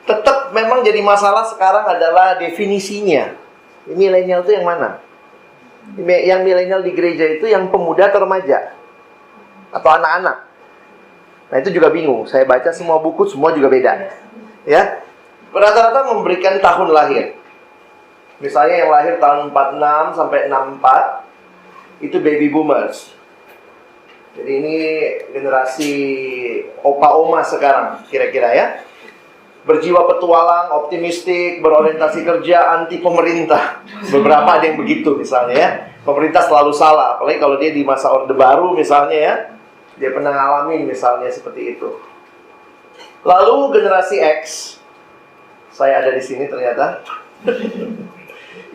tetap memang jadi masalah sekarang adalah definisinya. Milenial itu yang mana? Yang milenial di gereja itu yang pemuda atau remaja? Atau anak-anak? Nah itu juga bingung. Saya baca semua buku, semua juga beda. Ya, rata-rata memberikan tahun lahir. Misalnya yang lahir tahun 46 sampai 64 itu baby boomers. Jadi ini generasi opa-oma sekarang kira-kira ya. Berjiwa petualang, optimistik, berorientasi kerja, anti pemerintah. Beberapa ada yang begitu misalnya ya. Pemerintah selalu salah, apalagi kalau dia di masa Orde Baru misalnya ya. Dia pernah ngalamin misalnya seperti itu. Lalu generasi X, saya ada di sini ternyata.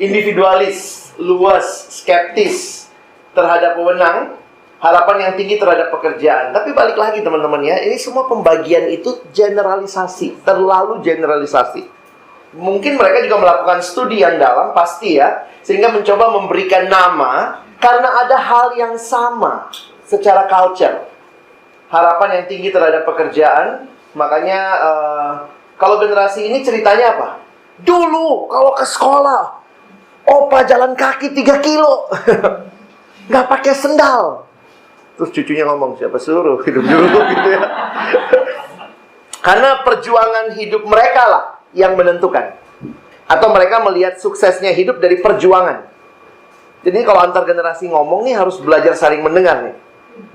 Individualis, luas, skeptis terhadap wewenang, harapan yang tinggi terhadap pekerjaan. Tapi balik lagi teman-teman ya, ini semua pembagian itu generalisasi, terlalu generalisasi. Mungkin mereka juga melakukan studi yang dalam, pasti ya, sehingga mencoba memberikan nama karena ada hal yang sama secara culture. Harapan yang tinggi terhadap pekerjaan. Makanya kalau generasi ini ceritanya apa? Dulu kalau ke sekolah, opa jalan kaki 3 kilo nggak pakai sendal. Terus cucunya ngomong, siapa suruh hidup dulu gitu ya. Karena perjuangan hidup mereka lah yang menentukan. Atau mereka melihat suksesnya hidup dari perjuangan. Jadi kalau antar generasi ngomong nih harus belajar saling mendengar nih.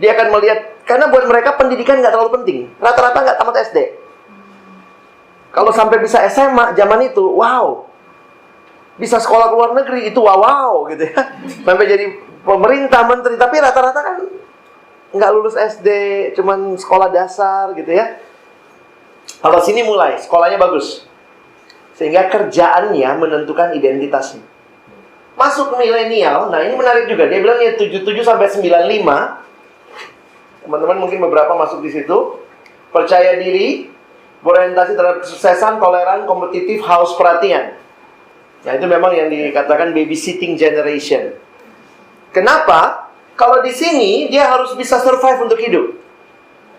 Dia akan melihat, karena buat mereka pendidikan nggak terlalu penting. Rata-rata nggak tamat SD. Kalau sampai bisa SMA zaman itu, wow. Bisa sekolah ke luar negeri, itu wow gitu ya. Sampai jadi pemerintah, menteri. Tapi rata-rata kan nggak lulus SD, cuman sekolah dasar gitu ya. Kalau sini mulai, sekolahnya bagus. Sehingga kerjaannya menentukan identitasnya. Masuk milenial, nah ini menarik juga. Dia bilang ya 77 sampai 95. Teman-teman mungkin beberapa masuk di situ. Percaya diri, berorientasi terhadap kesuksesan, toleran, kompetitif, haus perhatian. Nah itu memang yang dikatakan babysitting generation. Kenapa? Kalau di sini dia harus bisa survive untuk hidup.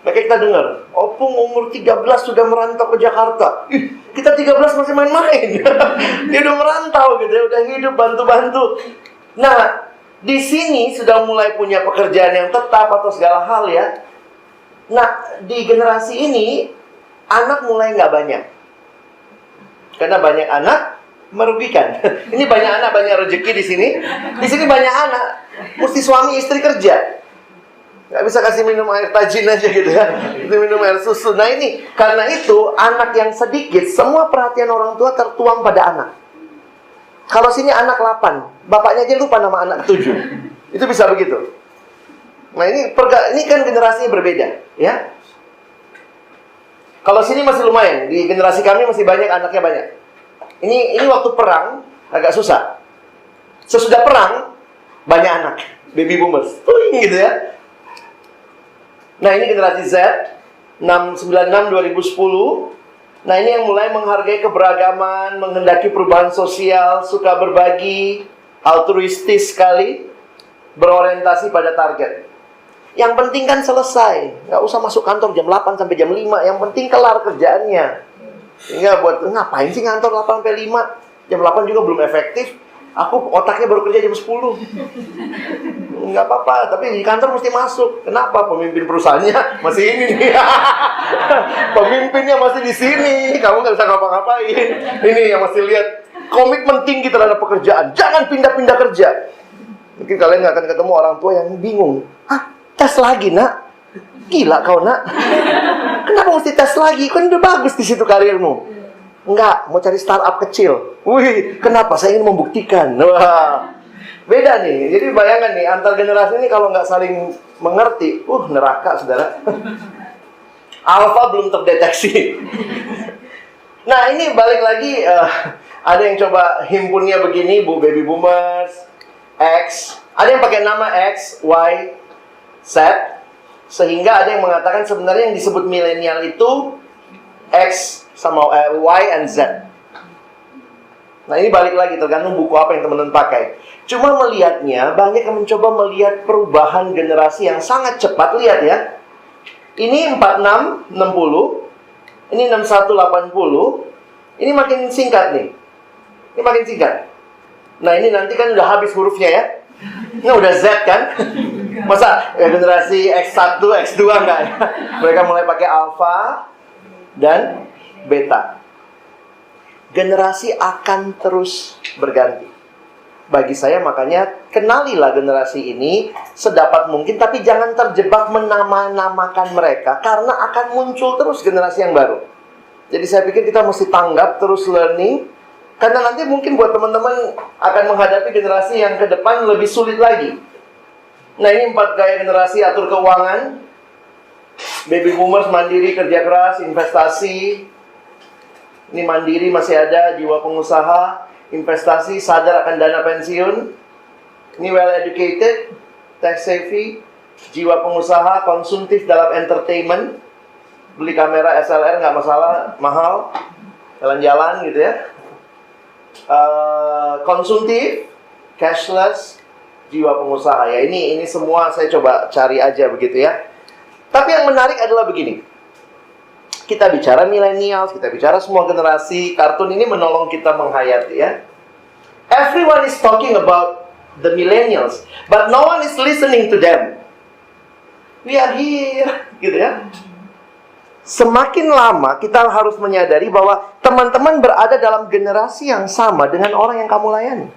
Maka kita dengar, Opung umur 13 sudah merantau ke Jakarta. Kita 13 masih main-main. Dia udah merantau gitu ya, udah hidup bantu-bantu. Nah, di sini sudah mulai punya pekerjaan yang tetap atau segala hal ya. Nah, di generasi ini anak mulai nggak banyak. Karena banyak anak merugikan. Ini banyak anak, banyak rezeki di sini. Di sini banyak anak, mesti suami istri kerja. Nggak bisa kasih minum air tajin aja gitu ya. Itu minum air susu. Nah ini, karena itu anak yang sedikit, semua perhatian orang tua tertuang pada anak. Kalau sini anak 8, bapaknya aja lupa nama anak 7. Itu bisa begitu. Nah ini kan generasinya berbeda ya. Kalau sini masih lumayan, di generasi kami masih banyak anaknya banyak. Ini waktu perang agak susah. Sesudah perang banyak anak, baby boomers, gitu ya. Nah ini generasi Z 696 2010. Nah ini yang mulai menghargai keberagaman, menghendaki perubahan sosial, suka berbagi, altruistis sekali, berorientasi pada target. Yang penting kan selesai, nggak usah masuk kantor jam 8 sampai jam 5. Yang penting kelar kerjaannya. Sehingga buat ngapain sih ngantor 8 sampai 5? Jam 8 juga belum efektif. Aku otaknya baru kerja jam 10. Nggak apa-apa, tapi di kantor mesti masuk. Kenapa? Pemimpin perusahaannya masih ini nih. Pemimpinnya masih di sini. Kamu nggak bisa ngapa-ngapain. Ini yang masih lihat komitmen tinggi terhadap pekerjaan. Jangan pindah-pindah kerja. Mungkin kalian nggak akan ketemu orang tua yang bingung. Hah? Tes lagi, nak? Gila kau, nak. Kenapa mesti tes lagi? Kan udah bagus di situ karirmu. Enggak, mau cari startup kecil. Wih, kenapa? Saya ingin membuktikan. Wah, beda nih. Jadi bayangkan nih, antar generasi ini kalau nggak saling mengerti, neraka, saudara. Alpha belum terdeteksi. Nah, ini balik lagi, ada yang coba himpunnya begini, Bu, baby boomers, X. Ada yang pakai nama X, Y, Z. Sehingga ada yang mengatakan sebenarnya yang disebut milenial itu X sama Y and Z. Nah ini balik lagi tergantung buku apa yang teman-teman pakai. Cuma melihatnya, banyak yang mencoba melihat perubahan generasi yang sangat cepat. Lihat ya. Ini 46, 60. Ini 61, 80. Ini makin singkat nih. Ini makin singkat. Nah ini nanti kan udah habis hurufnya ya. Ini udah Z kan? Masa ya, generasi X1, X2 enggak ya? Mereka mulai pakai alpha dan beta. Generasi akan terus berganti. Bagi saya makanya kenalilah generasi ini sedapat mungkin, tapi jangan terjebak menama-namakan mereka, karena akan muncul terus generasi yang baru. Jadi saya pikir kita mesti tanggap, terus learning, karena nanti mungkin buat teman-teman akan menghadapi generasi yang ke depan lebih sulit lagi. Nah ini 4 gaya generasi atur keuangan. Baby boomers mandiri, kerja keras, investasi. Ini mandiri masih ada, jiwa pengusaha. Investasi, sadar akan dana pensiun. Ini well educated, tech savvy, jiwa pengusaha, konsumtif dalam entertainment. Beli kamera SLR nggak masalah, mahal, jalan-jalan gitu ya. Konsumtif, cashless, jiwa pengusaha ya. Ini semua saya coba cari aja begitu ya. Tapi yang menarik adalah begini. Kita bicara millennials, kita bicara semua generasi. Kartun ini menolong kita menghayati ya. Everyone is talking about the millennials, but no one is listening to them. We are here, gitu ya. Semakin lama kita harus menyadari bahwa teman-teman berada dalam generasi yang sama dengan orang yang kamu layani.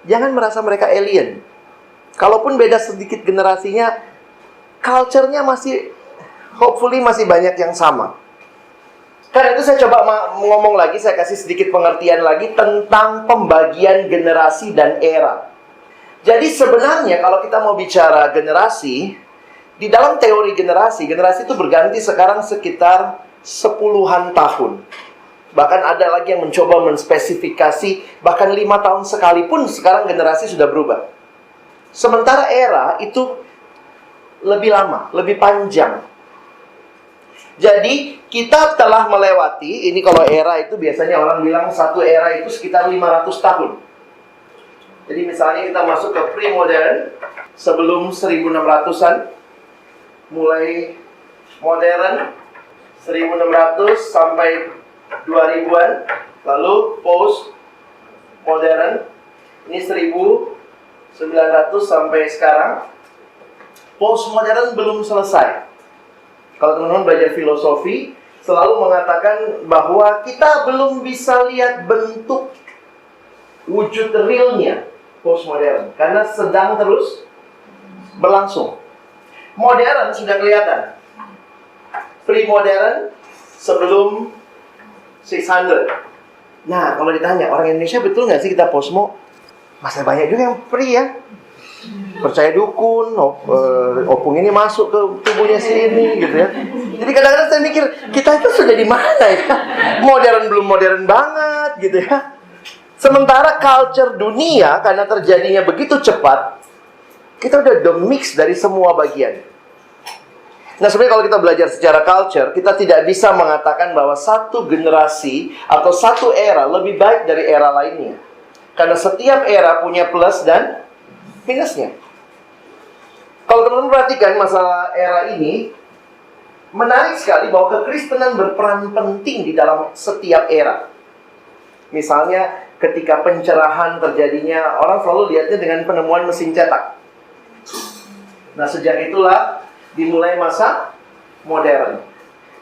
Jangan merasa mereka alien. Kalaupun beda sedikit generasinya, culture-nya masih, hopefully masih banyak yang sama. Karena itu saya coba ngomong lagi, saya kasih sedikit pengertian lagi tentang pembagian generasi dan era. Jadi sebenarnya kalau kita mau bicara generasi, di dalam teori generasi itu berganti sekarang sekitar 10-an tahun. Bahkan ada lagi yang mencoba menspesifikasi, bahkan 5 tahun sekalipun sekarang generasi sudah berubah. Sementara era itu lebih lama, lebih panjang. Jadi kita telah melewati, ini kalau era itu biasanya orang bilang satu era itu sekitar 500 tahun. Jadi misalnya kita masuk ke pre-modern, sebelum 1600-an, mulai modern, 1600 sampai 2000-an, lalu post-modern, ini 1900 sampai sekarang. Post-modern belum selesai. Kalau teman-teman belajar filosofi, selalu mengatakan bahwa kita belum bisa lihat bentuk wujud realnya postmodern, karena sedang terus berlangsung. Modern sudah kelihatan. Pre-modern sebelum 600. Nah, kalau ditanya, orang Indonesia betul nggak sih kita posmo? Masih banyak juga yang pre ya. Percaya dukun, opung ini masuk ke tubuhnya sini gitu ya. Jadi kadang-kadang saya mikir, kita itu sudah di mana ya? Modern belum modern banget gitu ya. Sementara culture dunia, karena terjadinya begitu cepat, kita udah the mix dari semua bagian. Nah sebenarnya kalau kita belajar secara culture, kita tidak bisa mengatakan bahwa satu generasi atau satu era lebih baik dari era lainnya. Karena setiap era punya plus dan minusnya. Kalau teman-teman perhatikan masalah era ini, menarik sekali bahwa kekristenan berperan penting di dalam setiap era. Misalnya ketika pencerahan terjadinya, orang selalu lihatnya dengan penemuan mesin cetak. Nah sejak itulah dimulai masa modern.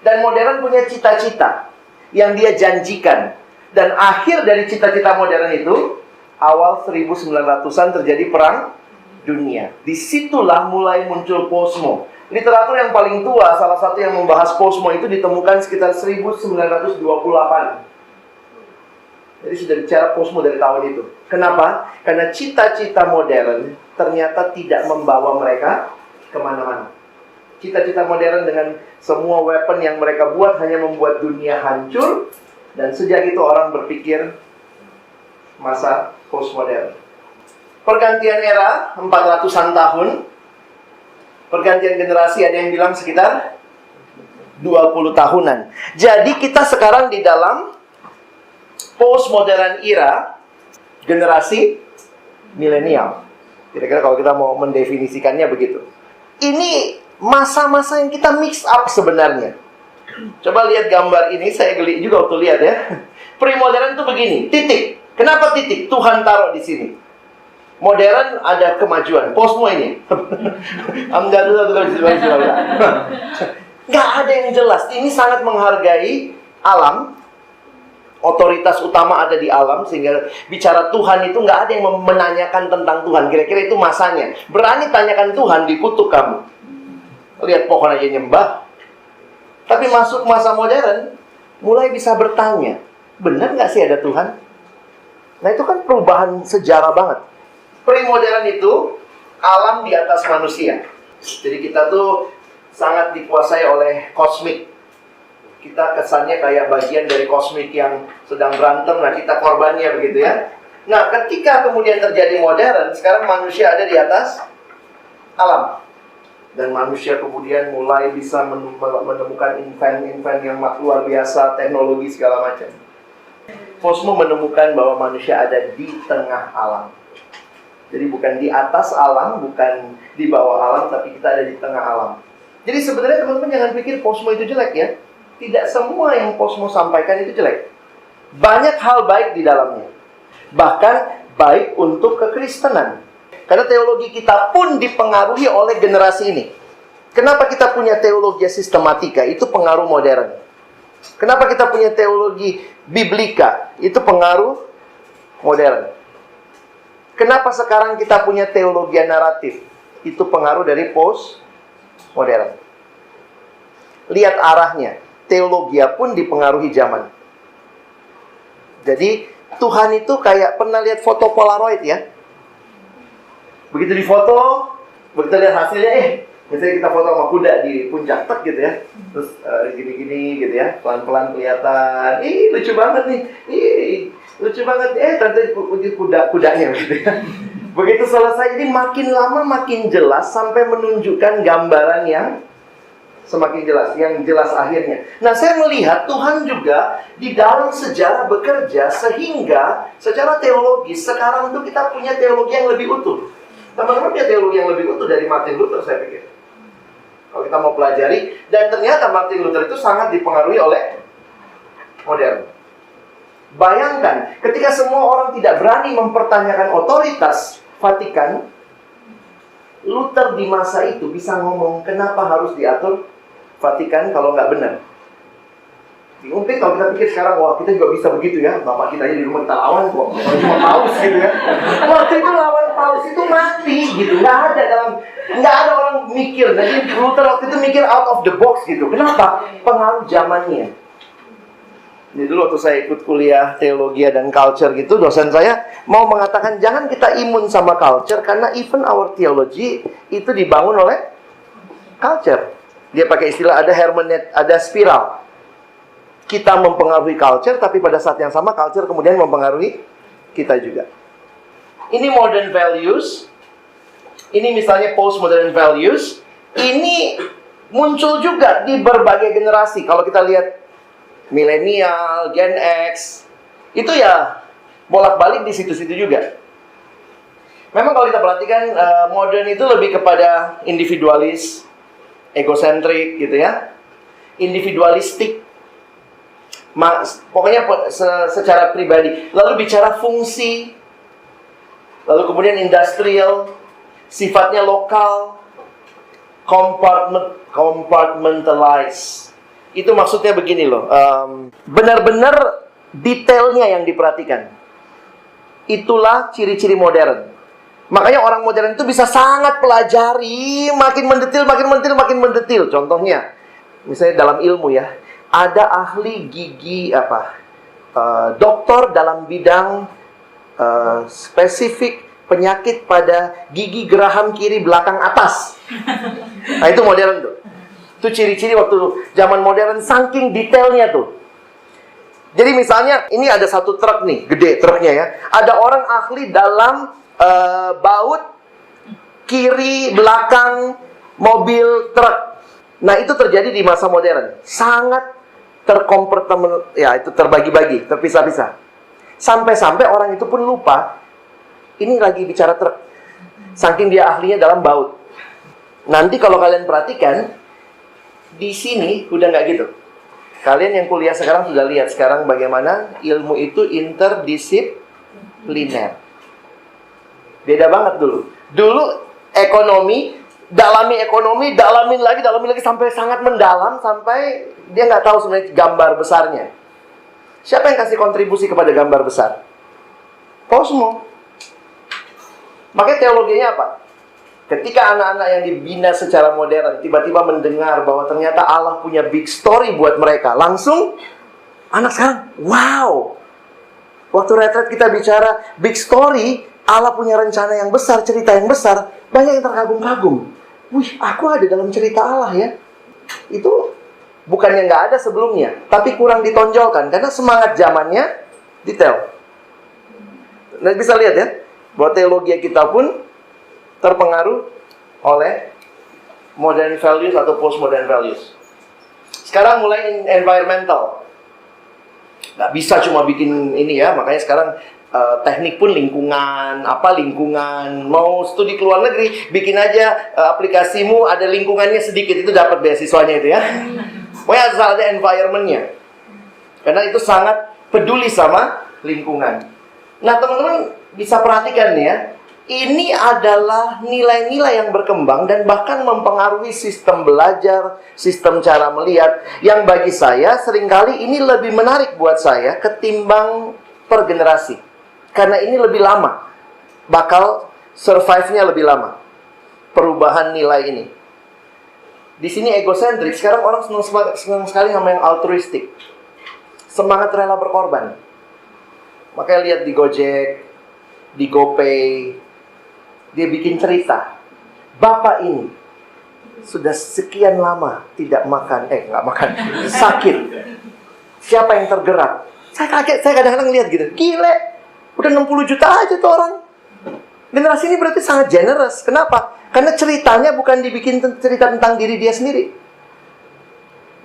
Dan modern punya cita-cita yang dia janjikan. Dan akhir dari cita-cita modern itu, awal 1900-an terjadi perang dunia. Disitulah mulai muncul posmo. Literatur yang paling tua, salah satu yang membahas posmo itu ditemukan sekitar 1928. Jadi sudah bicara posmo dari tahun itu. Kenapa? Karena cita-cita modern ternyata tidak membawa mereka kemana-mana. Cita-cita modern dengan semua weapon yang mereka buat hanya membuat dunia hancur. Dan sejak itu orang berpikir masa postmodern. Pergantian era 400-an tahun. Pergantian generasi ada yang bilang sekitar 20 tahunan. Jadi kita sekarang di dalam postmodern era generasi milenial. Kira-kira kalau kita mau mendefinisikannya begitu. Ini masa-masa yang kita mix up sebenarnya. Coba lihat gambar ini, saya geli juga waktu lihat ya. Premodern tuh begini, titik. Kenapa titik? Tuhan taruh di sini. Modern ada kemajuan. Postmo ini. Nggak ada yang jelas. Ini sangat menghargai alam. Otoritas utama ada di alam. Sehingga bicara Tuhan itu nggak ada yang menanyakan tentang Tuhan. Kira-kira itu masanya. Berani tanyakan Tuhan, dikutuk kamu. Lihat pohon aja nyembah. Tapi masuk masa modern, mulai bisa bertanya, benar nggak sih ada Tuhan? Nah itu kan perubahan sejarah banget. Premodern itu alam di atas manusia. Jadi kita tuh sangat dikuasai oleh kosmik. Kita kesannya kayak bagian dari kosmik yang sedang berantem. Nah kita korbannya begitu ya. Nah ketika kemudian terjadi modern, sekarang manusia ada di atas alam. Dan manusia kemudian mulai bisa menemukan invent-invent yang luar biasa, teknologi segala macam. Postmo menemukan bahwa manusia ada di tengah alam. Jadi bukan di atas alam, bukan di bawah alam, tapi kita ada di tengah alam. Jadi sebenarnya teman-teman jangan pikir Postmo itu jelek ya. Tidak semua yang Postmo sampaikan itu jelek. Banyak hal baik di dalamnya. Bahkan baik untuk kekristenan. Karena teologi kita pun dipengaruhi oleh generasi ini. Kenapa kita punya teologi sistematika? Itu pengaruh modern. Kenapa kita punya teologi biblika? Itu pengaruh modern. Kenapa sekarang kita punya teologi naratif? Itu pengaruh dari post modern. Lihat arahnya. Teologi pun dipengaruhi zaman. Jadi Tuhan itu kayak pernah lihat foto Polaroid ya? Begitu difoto, begitu lihat hasilnya, misalnya kita foto sama kuda di puncak tek gitu ya. Terus gini-gini gitu ya, pelan-pelan kelihatan. Lucu banget nih. Lucu banget. Ternyata kudanya gitu ya. Begitu selesai, jadi makin lama makin jelas sampai menunjukkan gambaran yang semakin jelas, yang jelas akhirnya. Nah, saya melihat Tuhan juga di dalam sejarah bekerja sehingga secara teologis sekarang tuh kita punya teologi yang lebih utuh. Teman-teman punya teologi yang lebih utuh dari Martin Luther, saya pikir. Kalau kita mau pelajari, dan ternyata Martin Luther itu sangat dipengaruhi oleh modern. Bayangkan, ketika semua orang tidak berani mempertanyakan otoritas Vatikan, Luther di masa itu bisa ngomong, kenapa harus diatur Vatikan kalau nggak benar? Mungkin kalau kita pikir sekarang, wah kita juga bisa begitu ya. Bapak kita aja di rumah kita lawan kok. Kalau cuma paus gitu ya. Waktu itu lawan paus itu mati gitu. Nggak ada orang mikir. Jadi Luther waktu itu mikir out of the box gitu. Kenapa? Pengaruh zamannya. Jadi dulu waktu saya ikut kuliah teologi dan culture gitu, dosen saya mau mengatakan jangan kita imun sama culture, karena even our theology itu dibangun oleh culture. Dia pakai istilah ada hermeneutik, ada spiral. Kita mempengaruhi culture, tapi pada saat yang sama culture kemudian mempengaruhi kita juga. Ini modern values. Ini misalnya postmodern values. Ini muncul juga di berbagai generasi. Kalau kita lihat milenial, Gen X, itu ya bolak-balik di situ-situ juga. Memang kalau kita perhatikan modern itu lebih kepada individualis, egosentrik gitu ya. Individualistik. Pokoknya secara pribadi. Lalu bicara fungsi. Lalu kemudian industrial. Sifatnya lokal. Compartmentalize. Itu maksudnya begini loh. Benar-benar detailnya yang diperhatikan. Itulah ciri-ciri modern. Makanya orang modern itu bisa sangat pelajari. Makin mendetil. Contohnya. Misalnya dalam ilmu ya. Ada ahli gigi dokter dalam bidang spesifik penyakit pada gigi geraham kiri belakang atas. Nah itu modern tuh. Itu ciri-ciri waktu zaman modern saking detailnya tuh. Jadi misalnya ini ada satu truk nih, gede truknya ya. Ada orang ahli dalam baut kiri belakang mobil truk. Nah itu terjadi di masa modern. Sangat terkompartemen, ya itu terbagi-bagi, terpisah-pisah. Sampai-sampai orang itu pun lupa ini lagi bicara truk. Saking dia ahlinya dalam baut. Nanti kalau kalian perhatikan di sini udah nggak gitu. Kalian yang kuliah sekarang sudah lihat sekarang bagaimana ilmu itu interdisipliner. Beda banget dulu. Dulu ekonomi, dalamin lagi sampai sangat mendalam, sampai dia nggak tahu sebenarnya gambar besarnya. Siapa yang kasih kontribusi kepada gambar besar? Kau semua. Makanya teologinya apa? Ketika anak-anak yang dibina secara modern tiba-tiba mendengar bahwa ternyata Allah punya big story buat mereka, langsung anak sekarang, wow. Waktu retret kita bicara big story, Allah punya rencana yang besar, cerita yang besar, banyak yang terkagum-kagum. Wih, aku ada dalam cerita Allah ya. Itu bukannya nggak ada sebelumnya, tapi kurang ditonjolkan karena semangat zamannya detail. Nah, bisa lihat ya, bahwa teologi kita pun terpengaruh oleh modern values atau postmodern values. Sekarang mulai environmental. Nggak bisa cuma bikin ini ya, makanya sekarang teknik pun lingkungan, mau studi ke luar negeri, bikin aja aplikasimu ada lingkungannya sedikit, itu dapat beasiswanya itu ya. Pokoknya asal ada environment-nya. Karena itu sangat peduli sama lingkungan. Nah, teman-teman bisa perhatikan nih ya, ini adalah nilai-nilai yang berkembang dan bahkan mempengaruhi sistem belajar, sistem cara melihat, yang bagi saya seringkali ini lebih menarik buat saya ketimbang per generasi. Karena ini lebih lama, bakal survive-nya lebih lama, perubahan nilai ini. Di sini egosentrik, sekarang orang senang sekali sama yang altruistik, semangat rela berkorban. Makanya lihat di Gojek, di GoPay, dia bikin cerita. Bapak ini sudah sekian lama tidak makan, sakit. Siapa yang tergerak? Saya kaget, saya kadang-kadang lihat gitu. Gile, udah 60 juta aja tuh orang. Generasi ini berarti sangat generous. Kenapa? Karena ceritanya bukan dibikin cerita tentang diri dia sendiri.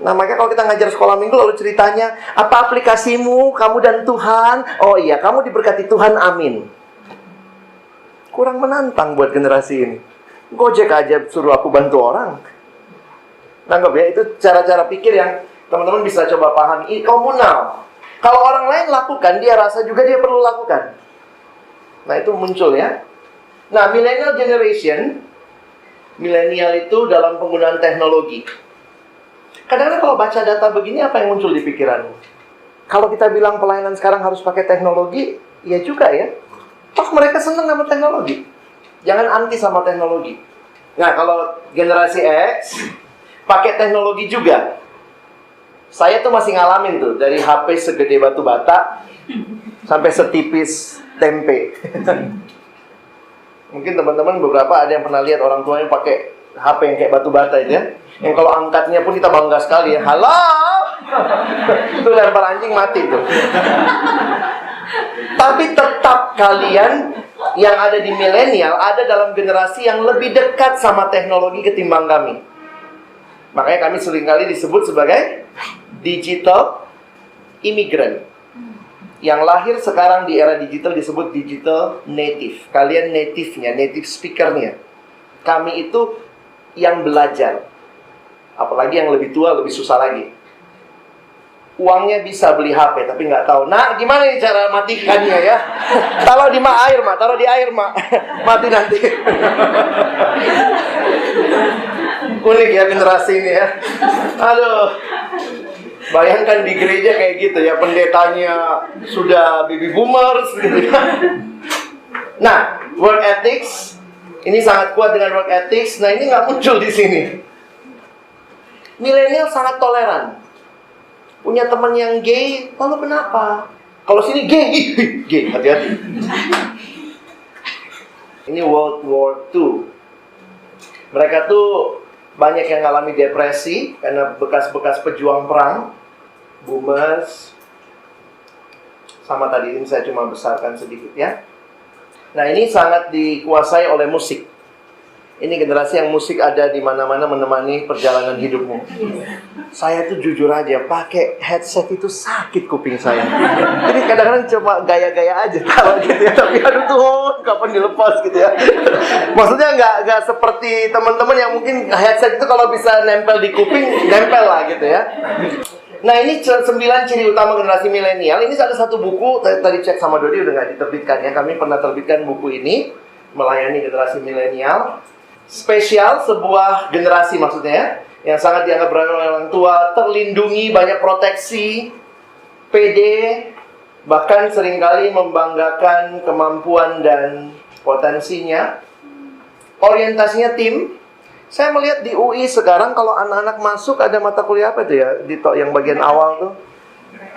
Nah, makanya kalau kita ngajar sekolah minggu lalu ceritanya, apa aplikasimu, kamu dan Tuhan? Oh iya, kamu diberkati Tuhan, amin. Kurang menantang buat generasi ini. Gojek aja suruh aku bantu orang. Nangkep ya, itu cara-cara pikir yang teman-teman bisa coba pahami. Komunal. Kalau orang lain lakukan, dia rasa juga dia perlu lakukan. Nah, itu muncul ya. Nah, millennial generation, milenial itu dalam penggunaan teknologi. Kadang-kadang kalau baca data begini, apa yang muncul di pikiranmu? Kalau kita bilang pelayanan sekarang harus pakai teknologi, ya juga ya. Toh mereka senang sama teknologi. Jangan anti sama teknologi. Nah, kalau generasi X pakai teknologi juga. Saya tuh masih ngalamin tuh, dari HP segede batu bata sampai setipis tempe. Mungkin teman-teman beberapa ada yang pernah lihat orang tuanya pakai HP yang kayak batu bata itu ya. Yang kalau angkatnya pun kita bangga sekali ya. Halo! Itu lempar anjing mati tuh. Tapi tetap kalian yang ada di milenial ada dalam generasi yang lebih dekat sama teknologi ketimbang kami. Makanya kami seringkali disebut sebagai digital immigrant. Yang lahir sekarang di era digital disebut digital native. Kalian native-nya, native speaker-nya. Kami itu yang belajar. Apalagi yang lebih tua lebih susah lagi. Uangnya bisa beli HP, tapi nggak tahu. Nah, gimana nih cara matikannya ya? Taruh di air, Mak. Taruh di air, Mak. Mati nanti. Unik ya generasi ini ya. Aduh. Bayangkan di gereja kayak gitu ya. Pendetanya sudah baby boomers gitu ya. Nah, work ethics. Ini sangat kuat dengan work ethics. Nah, ini nggak muncul di sini. Milenial sangat toleran. Punya teman yang gay, lalu kenapa? Kalau sini gay, gay, hati-hati. Ini World War II. Mereka tuh banyak yang ngalami depresi karena bekas-bekas pejuang perang, boomers. Sama tadi ini saya cuma besarkan sedikit ya. Nah, ini sangat dikuasai oleh musik. Ini generasi yang musik ada di mana-mana menemani perjalanan hidupmu. Saya tuh jujur aja, pakai headset itu sakit kuping saya. Jadi kadang-kadang cuma gaya-gaya aja taruh gitu ya. Tapi aduh Tuhan, kapan dilepas gitu ya. Maksudnya nggak seperti teman-teman yang mungkin headset itu kalau bisa nempel di kuping, nempel lah gitu ya. Nah, ini 9 ciri utama generasi milenial. Ini ada satu buku, tadi cek sama Dodi udah nggak diterbitkan ya. Kami pernah terbitkan buku ini, melayani generasi milenial. Spesial, sebuah generasi maksudnya ya, yang sangat dianggap beragam oleh orang tua, terlindungi, banyak proteksi, pede, bahkan seringkali membanggakan kemampuan dan potensinya. Orientasinya tim. Saya melihat di UI sekarang kalau anak-anak masuk ada mata kuliah apa itu ya? Yang bagian awal tuh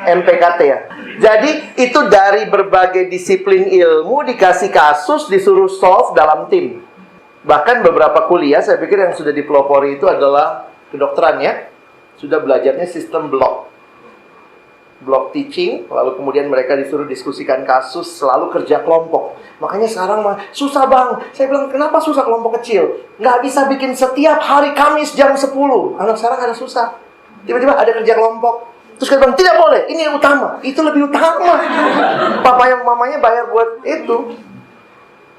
MPKT ya. Jadi itu dari berbagai disiplin ilmu dikasih kasus disuruh solve dalam tim. Bahkan beberapa kuliah saya pikir yang sudah dipelopori itu adalah kedokteran ya. Sudah belajarnya sistem block teaching, lalu kemudian mereka disuruh diskusikan kasus, selalu kerja kelompok. Makanya sekarang susah bang. Saya bilang, kenapa susah kelompok kecil? Nggak bisa bikin setiap hari Kamis jam 10. Anak sekarang ada susah. Tiba-tiba ada kerja kelompok. Terus kita bilang, tidak boleh, ini yang utama. Itu lebih utama. Papanya mamanya bayar buat itu.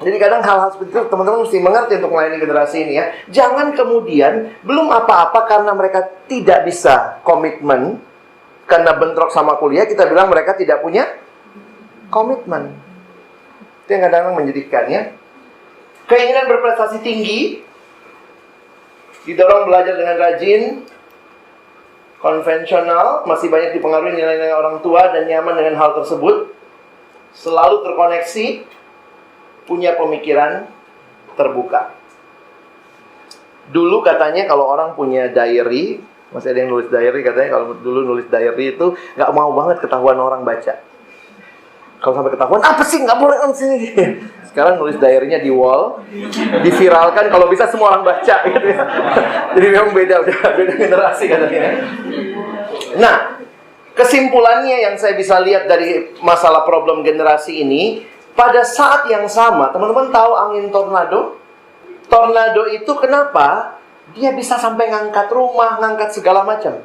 Jadi kadang hal-hal seperti itu teman-teman mesti mengerti untuk melayani generasi ini ya. Jangan kemudian belum apa-apa karena mereka tidak bisa komitmen, karena bentrok sama kuliah, kita bilang mereka tidak punya komitmen. Itu yang kadang-kadang menyedihkan ya. Keinginan berprestasi tinggi, didorong belajar dengan rajin, konvensional, masih banyak dipengaruhi nilai-nilai orang tua dan nyaman dengan hal tersebut. Selalu terkoneksi, punya pemikiran terbuka. Dulu katanya kalau orang punya diary, masih ada yang nulis diary, katanya kalau dulu nulis diary itu nggak mau banget ketahuan orang baca. Kalau sampai ketahuan, apa sih nggak boleh sini. Sekarang nulis diary-nya di wall, diviralkan, kalau bisa semua orang baca gitu ya. Jadi memang beda generasi katanya. Nah, kesimpulannya yang saya bisa lihat dari masalah problem generasi ini, pada saat yang sama, teman-teman tahu angin tornado? Tornado itu kenapa? Dia bisa sampai ngangkat rumah, ngangkat segala macam.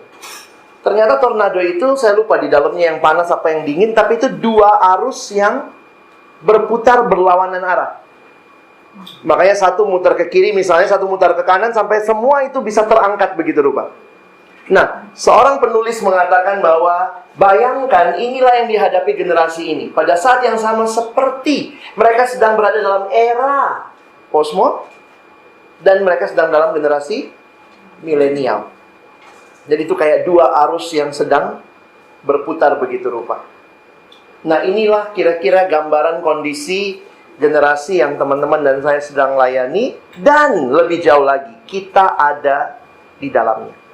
Ternyata tornado itu, saya lupa di dalamnya yang panas apa yang dingin, tapi itu dua arus yang berputar berlawanan arah. Makanya satu muter ke kiri, misalnya satu muter ke kanan, sampai semua itu bisa terangkat begitu rupa. Nah, seorang penulis mengatakan bahwa bayangkan inilah yang dihadapi generasi ini. Pada saat yang sama seperti mereka sedang berada dalam era postmodern, dan mereka sedang dalam generasi milenial. Jadi itu kayak dua arus yang sedang berputar begitu rupa. Nah, inilah kira-kira gambaran kondisi generasi yang teman-teman dan saya sedang layani. Dan lebih jauh lagi, kita ada di dalamnya.